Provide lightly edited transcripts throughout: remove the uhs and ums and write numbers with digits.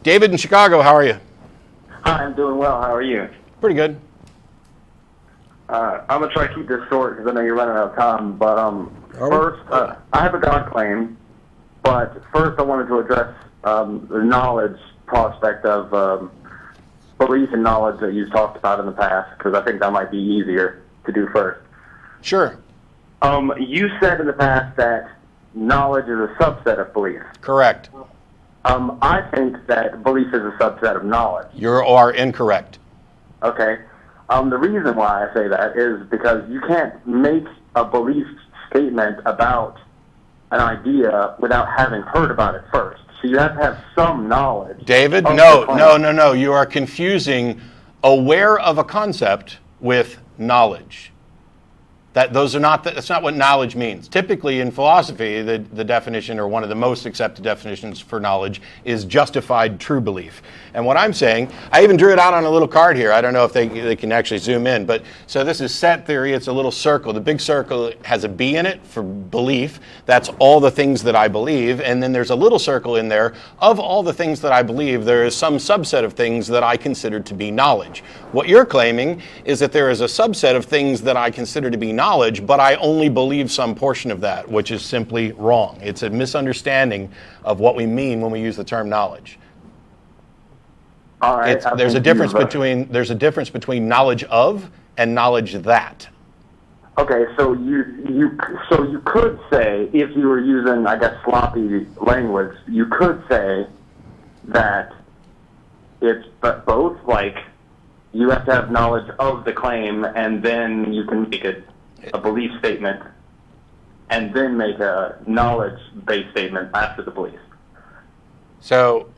David in Chicago, how are you? Hi, I'm doing well. How are you? Pretty good. I'm going to try to keep this short because I know you're running out of time. But first, I have a God claim. But first, I wanted to address the knowledge prospect of belief and knowledge that you've talked about in the past, because I think that might be easier to do first. Sure. You said in the past that knowledge is a subset of belief. Correct. I think that belief is a subset of knowledge. You are incorrect. Okay. The reason why I say that is because you can't make a belief statement about an idea without having heard about it first. So you have to have some knowledge. David, no. You are confusing aware of a concept with knowledge. That's not what knowledge means. Typically in philosophy, the definition, or one of the most accepted definitions for knowledge, is justified true belief. And what I'm saying, I even drew it out on a little card here. I don't know if they can actually zoom in. But so this is set theory. It's a little circle. The big circle has a B in it for belief. That's all the things that I believe. And then there's a little circle in there. Of all the things that I believe, there is some subset of things that I consider to be knowledge. What you're claiming is that there is a subset of things that I consider to be knowledge, but I only believe some portion of that, which is simply wrong. It's a misunderstanding of what we mean when we use the term knowledge. All right. There's a difference between knowledge of and knowledge that. Okay, so you could say, if you were using, I guess, sloppy language, you could say that it's both, like, you have to have knowledge of the claim, and then you can make a belief statement, and then make a knowledge-based statement after the belief. So,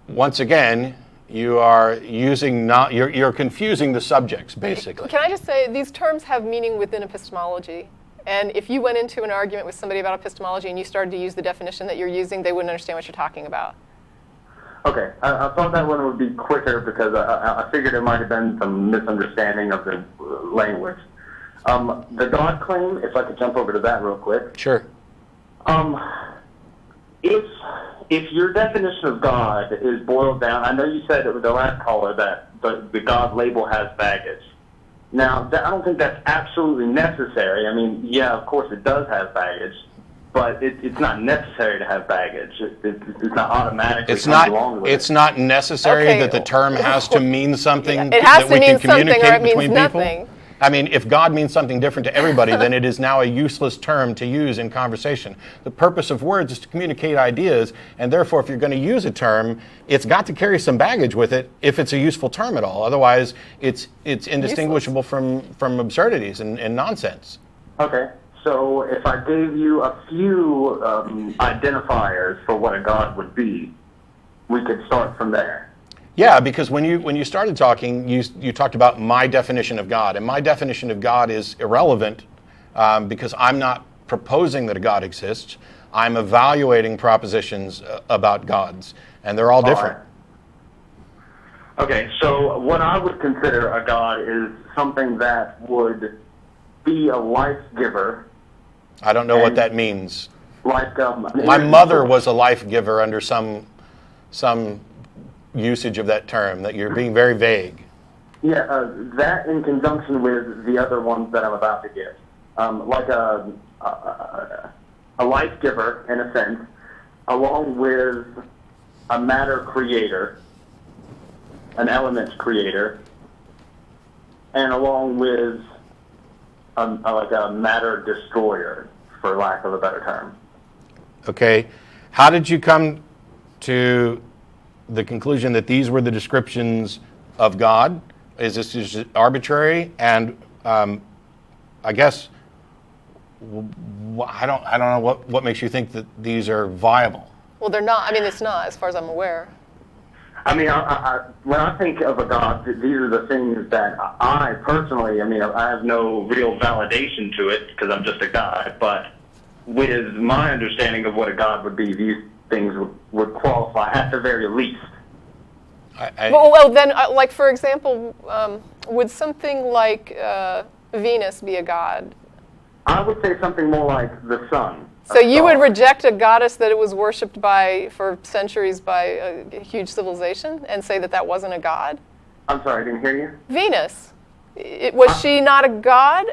once again, you are you're confusing the subjects, basically. Can I just say, these terms have meaning within epistemology. And if you went into an argument with somebody about epistemology and you started to use the definition that you're using, they wouldn't understand what you're talking about. Okay, I thought that one would be quicker because I figured there might have been some misunderstanding of the language. The God claim, if I could jump over to that real quick. Sure. If your definition of God is boiled down, I know you said it with the last caller that the God label has baggage. Now, I don't think that's absolutely necessary. I mean, yeah, of course it does have baggage, but it's not necessary to have baggage. It's not automatically. It's not necessary that the term has to mean something. It has that we to mean can communicate something, or it means between nothing. people. I mean, if God means something different to everybody, then it is now a useless term to use in conversation. The purpose of words is to communicate ideas, and therefore, if you're going to use a term, it's got to carry some baggage with it if it's a useful term at all. Otherwise, it's indistinguishable from absurdities and nonsense. Okay. So if I gave you a few identifiers for what a God would be, we could start from there. Yeah, because when you started talking, you talked about my definition of God, and my definition of God is irrelevant because I'm not proposing that a God exists. I'm evaluating propositions about gods, and they're all different. Right. Okay, so what I would consider a God is something that would be a life giver. I don't know what that means. Like my mother was a life giver under some usage of that term, that you're being very vague. Yeah, that in conjunction with the other ones that I'm about to give. Like a life giver, in a sense, along with a matter creator, an element creator, and along with like a matter destroyer, for lack of a better term. Okay. How did you come to the conclusion that these were the descriptions of God? Is this just arbitrary? And I guess I don't know what makes you think that these are viable. Well, they're not. I mean, it's not, as far as I'm aware. I mean, when I think of a God, these are the things that I personally, I mean, I have no real validation to it because I'm just a guy, but with my understanding of what a God would be, these things would qualify at the very least. Well, then, like, for example, would something like Venus be a god? I would say something more like the sun. So you would reject a goddess that it was worshipped by for centuries by a huge civilization and say that that wasn't a god? I'm sorry, I didn't hear you. Venus, was she not a god?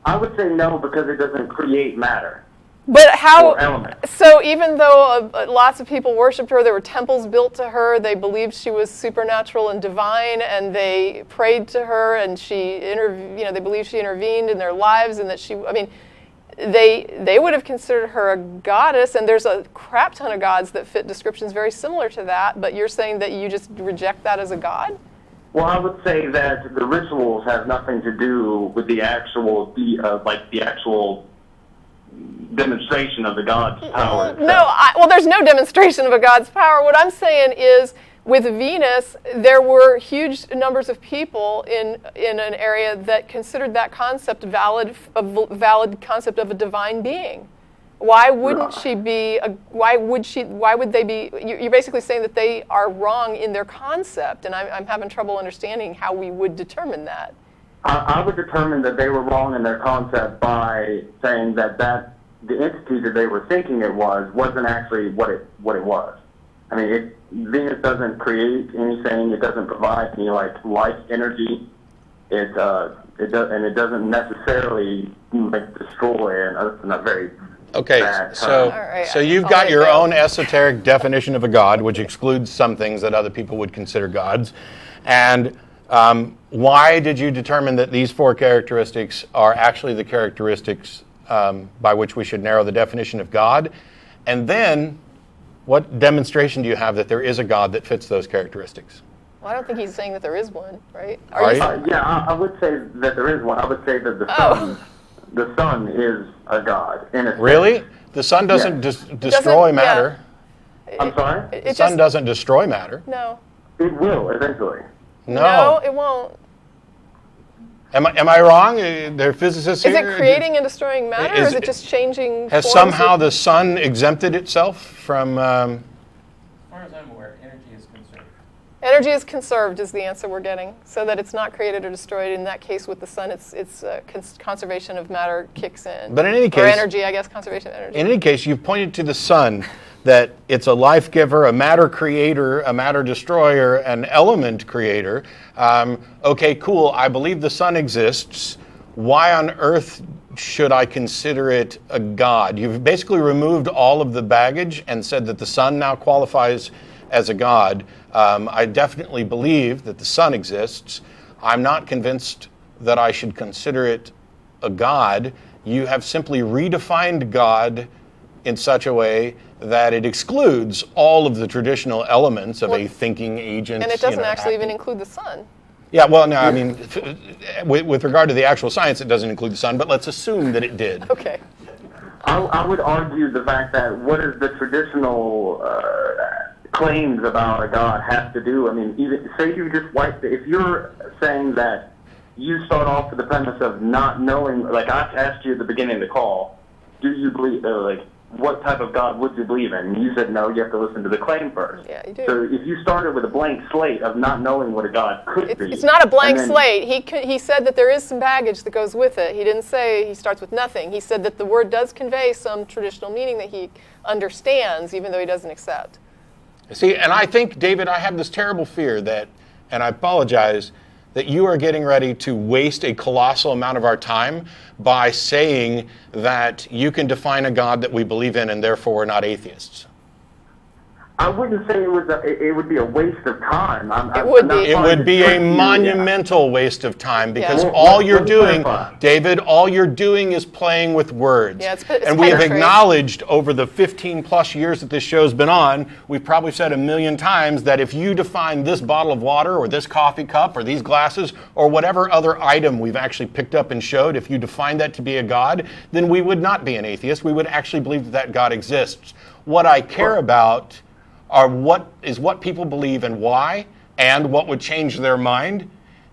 I would say no, because it doesn't create matter. But how? Or elements. So even though lots of people worshipped her, there were temples built to her. They believed she was supernatural and divine, and they prayed to her, and they believed she intervened in their lives, and that they would have considered her a goddess. And there's a crap ton of gods that fit descriptions very similar to that. But you're saying that you just reject that as a god? Well, I would say that the rituals have nothing to do with the actual, the actual demonstration of the god's power itself. No, there's no demonstration of a god's power. What I'm saying is, with Venus, there were huge numbers of people in an area that considered that concept a valid concept of a divine being. Why wouldn't she be? Why would they be? You're basically saying that they are wrong in their concept, and I'm having trouble understanding how we would determine that. I would determine that they were wrong in their concept by saying that the entity that they were thinking it wasn't actually what it was. I mean, Venus doesn't create anything. It doesn't provide any life energy. It doesn't necessarily destroy. And that's not very. Okay, so you've got your own esoteric definition of a god, which excludes some things that other people would consider gods. And why did you determine that these 4 characteristics are actually the characteristics by which we should narrow the definition of God? And then, what demonstration do you have that there is a God that fits those characteristics? Well, I don't think he's saying that there is one, right? I would say that there is one. I would say that the sun is a god. Really? The sun doesn't destroy matter. Yeah. I'm sorry? The sun doesn't destroy matter. No. It will, eventually. No, it won't. Am I wrong? There are physicists here. Is it creating and destroying matter, or is it just changing Has forms? somehow the sun exempted itself from... As far as I'm aware, energy is conserved. Energy is conserved is the answer we're getting, so that it's not created or destroyed. In that case, with the sun, it's conservation of matter kicks in. But in any case... Or energy, I guess, conservation of energy. In any case, you've pointed to the sun, that it's a life giver, a matter creator, a matter destroyer, an element creator. Okay, cool, I believe the sun exists. Why on earth should I consider it a god? You've basically removed all of the baggage and said that the sun now qualifies as a god. I definitely believe that the sun exists. I'm not convinced that I should consider it a god. You have simply redefined God in such a way that it excludes all of the traditional elements of a thinking agent. And it doesn't actually even include the sun. Yeah, well, no, I mean, with regard to the actual science, it doesn't include the sun, but let's assume that it did. Okay. I would argue the fact that what is the traditional claims about a god have to do. I mean, even say you just if you're saying that you start off with the premise of not knowing, like I asked you at the beginning of the call, do you believe, what type of God would you believe in? And you said no, you have to listen to the claim first. Yeah, you do. So if you started with a blank slate of not knowing what a God could be. It's not a blank slate. He said that there is some baggage that goes with it. He didn't say he starts with nothing. He said that the word does convey some traditional meaning that he understands, even though he doesn't accept. See, and I think, David, I have this terrible fear that, and I apologize, that you are getting ready to waste a colossal amount of our time by saying that you can define a God that we believe in and therefore we're not atheists. I wouldn't say it would be a waste of time. It would be. It would be a monumental waste of time because all you're doing, David, all you're doing is playing with words. Yeah, it's and we have acknowledged over the 15 plus years that this show's been on, we've probably said a million times that if you define this bottle of water or this coffee cup or these glasses or whatever other item we've actually picked up and showed, if you define that to be a God, then we would not be an atheist. We would actually believe that God exists. What I care about are what people believe and why, and what would change their mind.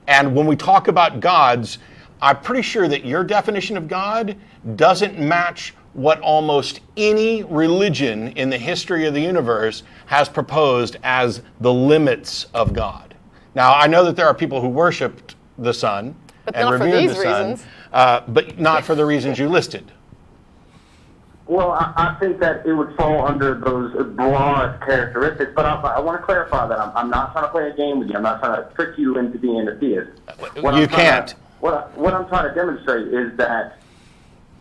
And when we talk about gods, I'm pretty sure that your definition of God doesn't match what almost any religion in the history of the universe has proposed as the limits of God. Now, I know that there are people who worshiped the sun and revered the sun, but not for the reasons you listed. Well, I think that it would fall under those broad characteristics, but I want to clarify that I'm not trying to play a game with you. I'm not trying to trick you into being a theist. You can't. What I'm trying to demonstrate is that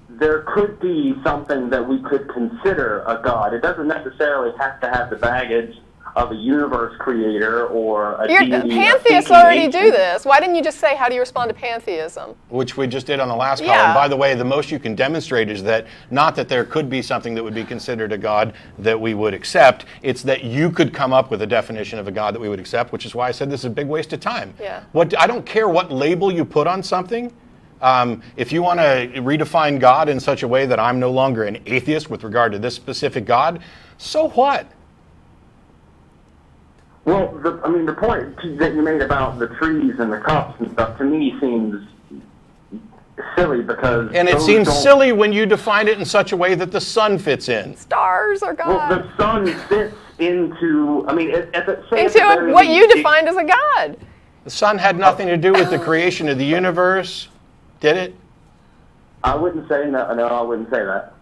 there could be something that we could consider a God. It doesn't necessarily have to have the baggage of a universe creator or a deity. Pantheists already do this. Why didn't you just say, how do you respond to pantheism? Which we just did on the last call. Yeah. And by the way, the most you can demonstrate is that not that there could be something that would be considered a God that we would accept. It's that you could come up with a definition of a God that we would accept, which is why I said this is a big waste of time. Yeah. I don't care what label you put on something. If you want to redefine God in such a way that I'm no longer an atheist with regard to this specific God, so what? Well, the point that you made about the trees and the cups and stuff to me seems silly because. And it seems silly when you define it in such a way that the sun fits in. Stars are God. Well, the sun fits into. I mean, into what you defined as a God. The sun had nothing to do with the creation of the universe, did it? I wouldn't say no. No, I wouldn't say that.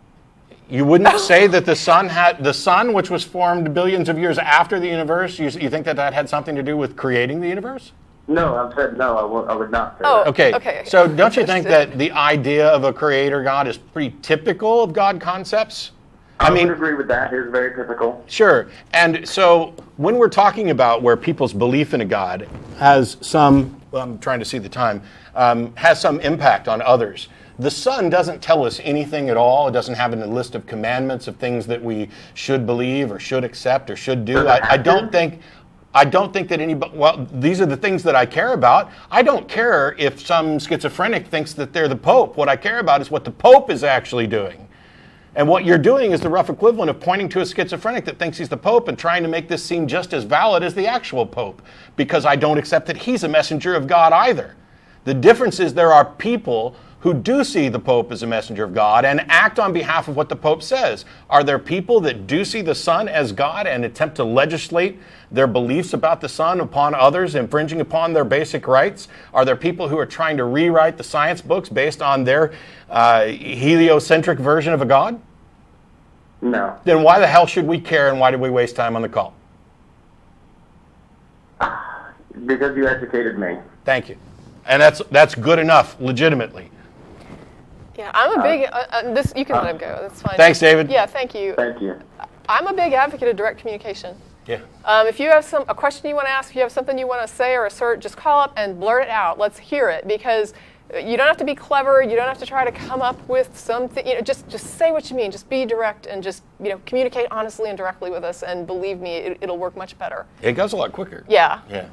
You wouldn't say that the sun, which was formed billions of years after the universe, you think that had something to do with creating the universe? No, I've said no, I would not say Oh, that. Okay. So don't you think that the idea of a creator God is pretty typical of God concepts? I would agree with that. It is very typical. Sure. And so when we're talking about where people's belief in a God has some, I'm trying to see the time, has some impact on others, the sun doesn't tell us anything at all. It doesn't have a list of commandments of things that we should believe or should accept or should do. I don't think that anybody, well, these are the things that I care about. I don't care if some schizophrenic thinks that they're the Pope. What I care about is what the Pope is actually doing. And what you're doing is the rough equivalent of pointing to a schizophrenic that thinks he's the Pope and trying to make this seem just as valid as the actual Pope, because I don't accept that he's a messenger of God either. The difference is there are people who do see the Pope as a messenger of God and act on behalf of what the Pope says. Are there people that do see the sun as God and attempt to legislate their beliefs about the sun upon others, infringing upon their basic rights? Are there people who are trying to rewrite the science books based on their heliocentric version of a God? No. Then why the hell should we care, and why did we waste time on the call? Because you educated me. Thank you. And that's good enough, legitimately. Yeah, I'm a big, this, you can let him go, that's fine. Thanks, David. Yeah, thank you. Thank you. I'm a big advocate of direct communication. Yeah. If you have a question you want to ask, if you have something you want to say or assert, just call up and blurt it out. Let's hear it, because you don't have to be clever. You don't have to try to come up with something. Just say what you mean. Just be direct and just communicate honestly and directly with us. And believe me, it'll work much better. It goes a lot quicker. Yeah. Yeah.